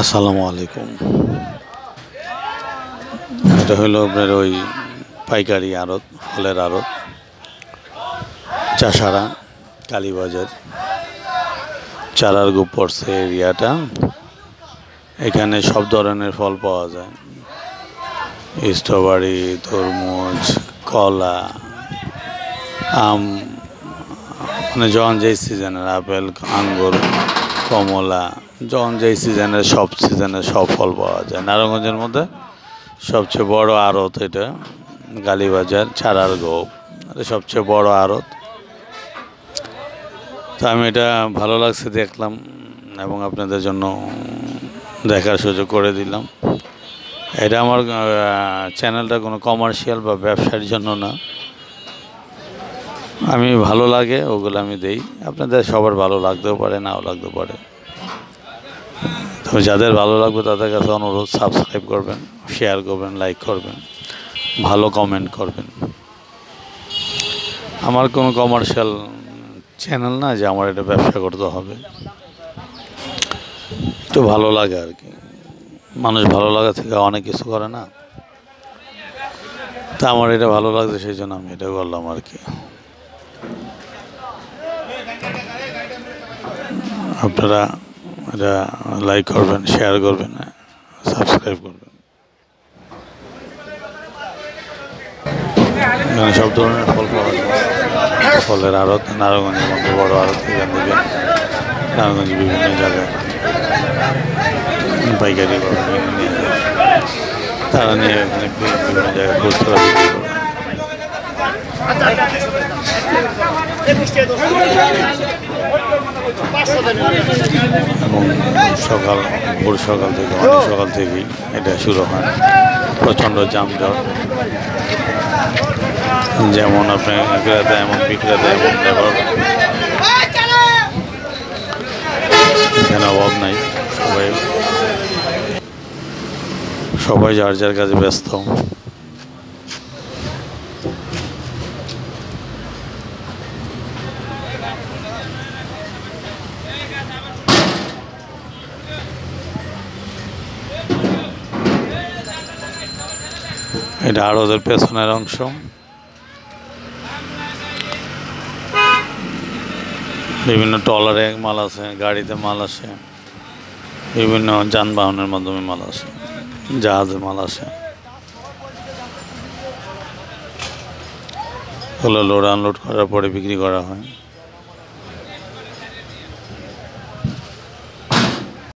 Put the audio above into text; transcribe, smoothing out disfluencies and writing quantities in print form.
আসসালামু আলাইকুম। এটা হলো আপনার ওই পাইকারি আড়ত, ফলের আড়ত, চাষারা, কালীবাজার, চারার গ্রুপ পড়ছে এরিয়াটা। এখানে সব ধরনের ফল পাওয়া যায়: স্ট্রবেরি, তরমুজ, কলা, আম, মানে যখন যেই সিজনের আপেল, আঙ্গুর, কমলা, যখন যেই সিজনের সব ফল পাওয়া যায়। নারায়ণগঞ্জের মধ্যে সবচেয়ে বড় আড়ত এটা কালীবাজার চারার গোপ, এটা সবচেয়ে বড় আড়ত। তো আমি এটা ভালো লাগছে দেখলাম এবং আপনাদের জন্য দেখার সুযোগ করে দিলাম। এটা আমার চ্যানেলটা কোনো কমার্শিয়াল বা ব্যবসার জন্য না, আমি ভালো লাগে ওগুলো আমি দেই। আপনাদের সবার ভালো লাগতেও পারে, নাও লাগতেও পারে। তবে যাদের ভালো লাগবে তাদের কাছে অনুরোধ, সাবস্ক্রাইব করবেন, শেয়ার করবেন, লাইক করবেন, ভালো কমেন্ট করবেন। আমার কোনো কমার্শিয়াল চ্যানেল না যে আমার এটা ব্যবসা করতে হবে, একটু ভালো লাগে আর কি। মানুষ ভালো লাগা থেকে অনেক কিছু করে না, তা আমার এটা ভালো লাগছে, সেই জন্য আমি এটা করলাম আর কি। আপনারা এটা লাইক করবেন, শেয়ার করবেন, সাবস্ক্রাইব করবেন। এখানে সব ধরনের ফল পাওয়া যায়। ফলের আড়ত, নারায়ণগঞ্জের মধ্যে বড় আড়ত। এখান থেকে নারায়ণগঞ্জের বিভিন্ন জায়গায় পাইকারি নিয়ে যায়, তারা নিয়ে এখানে বিভিন্ন জায়গায় খুচরা বিক্রি করে। এবং ভোর সকাল থেকে, অনেক সকাল থেকেই এটা শুরু হয়। প্রচণ্ড যানজট, যেমন আপনার ক্রেতা এমন বিক্রেতা এমন ব্যাপার, এখানে অভাব নাই। সবাই যার যার কাজে ব্যস্ত। এটা আড়তের পেছনের অংশ। বিভিন্ন ট্রলারে মাল আছে, গাড়িতে মাল আসে, বিভিন্ন যানবাহনের মাধ্যমে মাল আসে, জাহাজে মাল আসে, ওগুলো লোড আনলোড করার পরে বিক্রি করা হয়।